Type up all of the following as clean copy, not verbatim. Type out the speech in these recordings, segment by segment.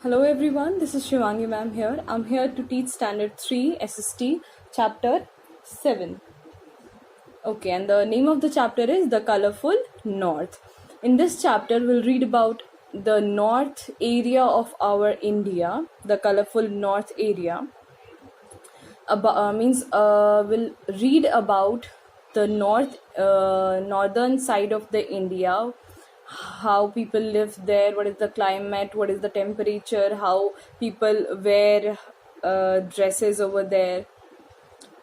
Hello everyone, this is Shivangi ma'am here. I'm here to teach Standard 3 SST Chapter 7. Okay, and the name of the chapter is The Colorful North. In this chapter, we'll read about the north area of our India, the colorful north area. We'll read about the northern side of the India, how people live there, what is the climate, what is the temperature, how people wear dresses over there.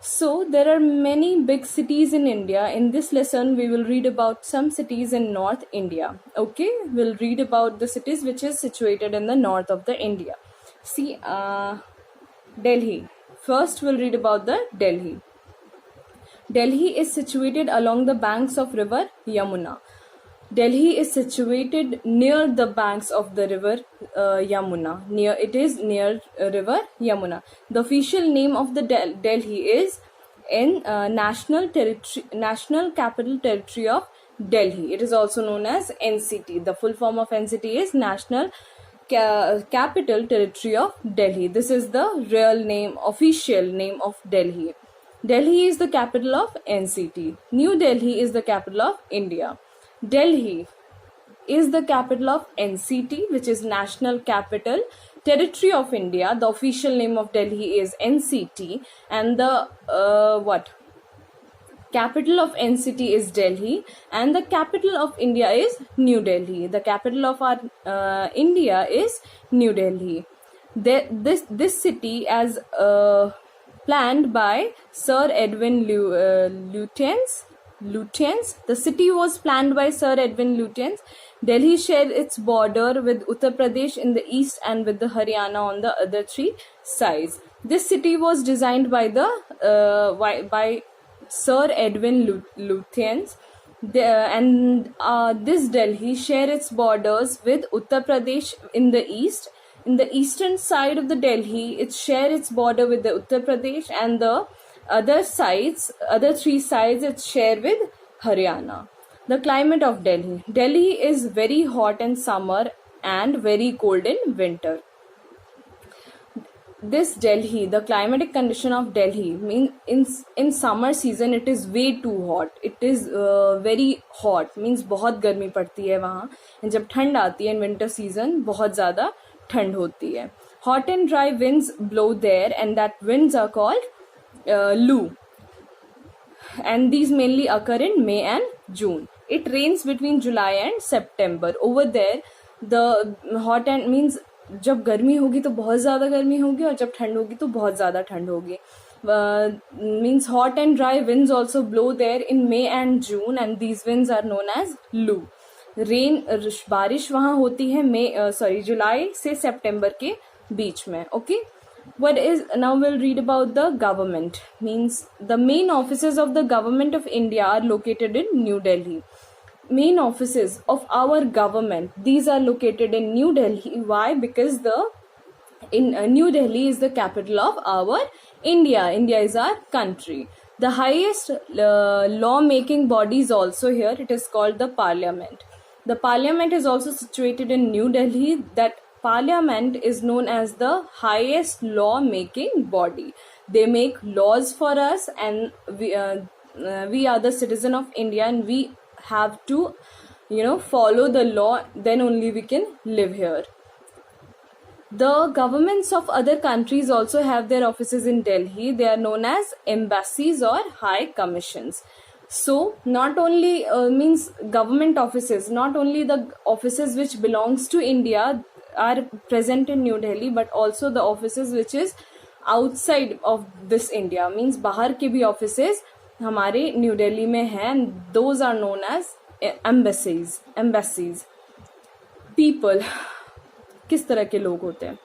So there are many big cities in India. In this lesson we will read about some cities in North India. Okay, we'll read about the cities which is situated in the north of the India. See, Delhi. First we'll read about the Delhi. Delhi is situated along the banks of river Yamuna. Delhi is situated near the banks of the river Yamuna. It is near river Yamuna. The official name of the Delhi is National Capital Territory of Delhi. It is also known as NCT. The full form of NCT is National Capital Territory of Delhi. This is the real name, official name of Delhi. Delhi is the capital of NCT. New Delhi is the capital of India. Delhi is the capital of NCT, which is National Capital Territory of India. The official name of Delhi is NCT, and the capital of NCT is Delhi, and the capital of India is New Delhi. The capital of our India is New Delhi. This city, as planned by Sir Edwin Lutyens. The city was planned by Sir Edwin Lutyens. Delhi shared its border with Uttar Pradesh in the east and with the Haryana on the other three sides. This city was designed by by Sir Edwin Lutyens. This Delhi share its borders with Uttar Pradesh in the east. In the eastern side of the Delhi, it share its border with the Uttar Pradesh, and the other three sides, it's share with Haryana. The climate of Delhi. Delhi is very hot in summer and very cold in winter. This Delhi, the climatic condition of Delhi, means in summer season it is way too hot. It is very hot, means बहुत गर्मी पड़ती है वहाँ. And जब ठंड आती है in winter season बहुत ज़्यादा ठंड होती है. Hot and dry winds blow there, and that winds are called Lu, and these mainly occur in May and June. It rains between July and September. Over there, the hot and means जब गर्मी होगी तो बहुत ज़्यादा गर्मी होगी, और जब ठंड होगी तो बहुत ज़्यादा ठंड होगी. Means hot and dry winds also blow there in May and June, and these winds are known as Lu. Rain, बारिश वहाँ होती है जुलाई से सितंबर के बीच में. Okay. Now we'll read about the government. Means the main offices of the government of India are located in New Delhi. Main offices of our government, these are located in New Delhi. Why? Because New Delhi is the capital of our India. India is our country. The highest law-making body is also here. It is called the Parliament. The Parliament is also situated in New Delhi. That Parliament is known as the highest law-making body. They make laws for us, and we are the citizen of India, and we have to, follow the law. Then only we can live here. The governments of other countries also have their offices in Delhi. They are known as embassies or high commissions. So not only means government offices, not only the offices which belongs to India are present in New Delhi, but also the offices which is outside of this India, means बाहर के भी offices हमारे New Delhi में हैं, and those are known as embassies. People, किस तरह के लोग होते हैं?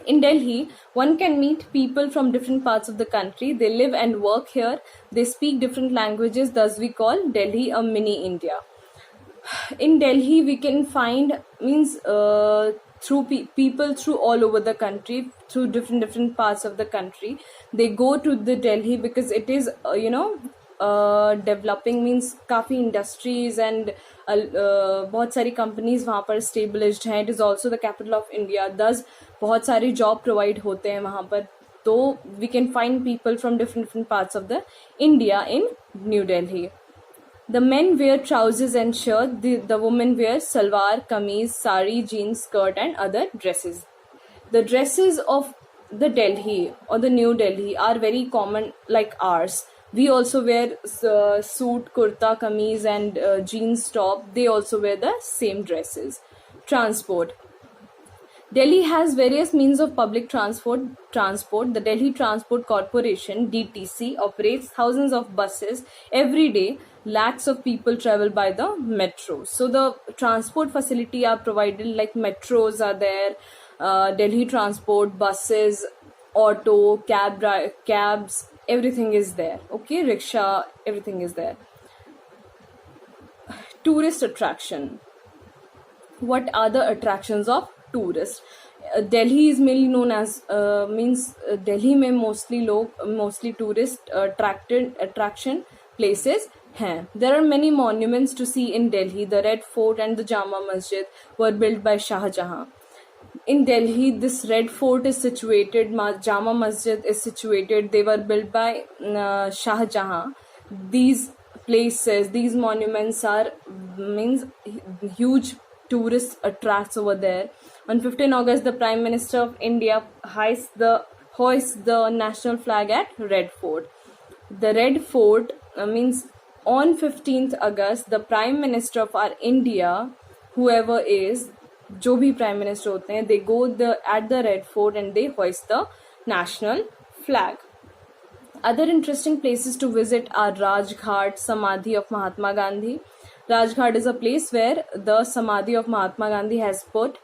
In Delhi, one can meet people from different parts of the country. They live and work here. They speak different languages. Thus, we call Delhi a mini India. In Delhi, we can find through people through all over the country, through different parts of the country. They go to the Delhi because it is developing means काफ़ी industries and बहुत सारी companies वहाँ पर स्टेबलिश्ड हैं. It is also the capital of India, दस बहुत सारे job provide होते हैं वहाँ पर. तो we can find people from different different parts of the India in New Delhi. The men wear trousers and shirt. The women wear salwar, kameez, sari, jeans, skirt, and other dresses. The dresses of the Delhi or the New Delhi are very common, like ours. We also wear suit, kurta, kameez, and jeans top. They also wear the same dresses. Transport. Delhi has various means of public transport. The Delhi Transport Corporation (DTC) operates thousands of buses every day. Lakhs of people travel by the metro. So the transport facility are provided, like metros are there, Delhi Transport, buses, auto, cabs, everything is there. Okay, rickshaw, everything is there. Tourist attraction. What are the attractions of tourists? Delhi is mainly known as Delhi में mostly tourist attraction places हैं. There are many monuments to see in Delhi. The Red Fort and the Jama Masjid were built by Shah Jahan. In Delhi, this Red Fort is situated, Jama Masjid is situated. They were built by Shah Jahan. These places, these monuments are huge tourist attracts over there. On 15 August, the Prime Minister of India hoists the national flag at Red Fort. The Red Fort means on 15th August, the Prime Minister of our India, whoever is, जो भी Prime Minister होते हैं, they go at the Red Fort and they hoist the national flag. Other interesting places to visit are Rajghat, Samadhi of Mahatma Gandhi. Rajghat is a place where the Samadhi of Mahatma Gandhi has put.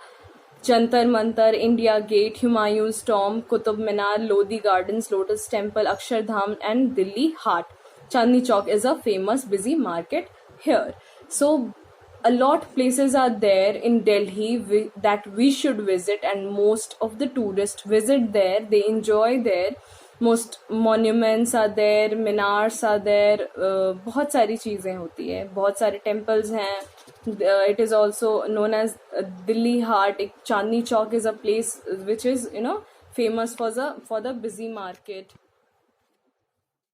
Jantar Mantar, India Gate, Humayun's Tomb, Qutub Minar, Lodi Gardens, Lotus Temple, Akshardham, and Delhi Haat. Chandni Chowk is a famous busy market here. So a lot of places are there in Delhi that we should visit, and most of the tourists visit there. They enjoy there. Most monuments are there, minars are there, बहुत सारी चीज़ें होती है, बहुत सारे temples हैं. It is also known as Delhi Haat. Chandni Chowk is a place which is famous for the busy market.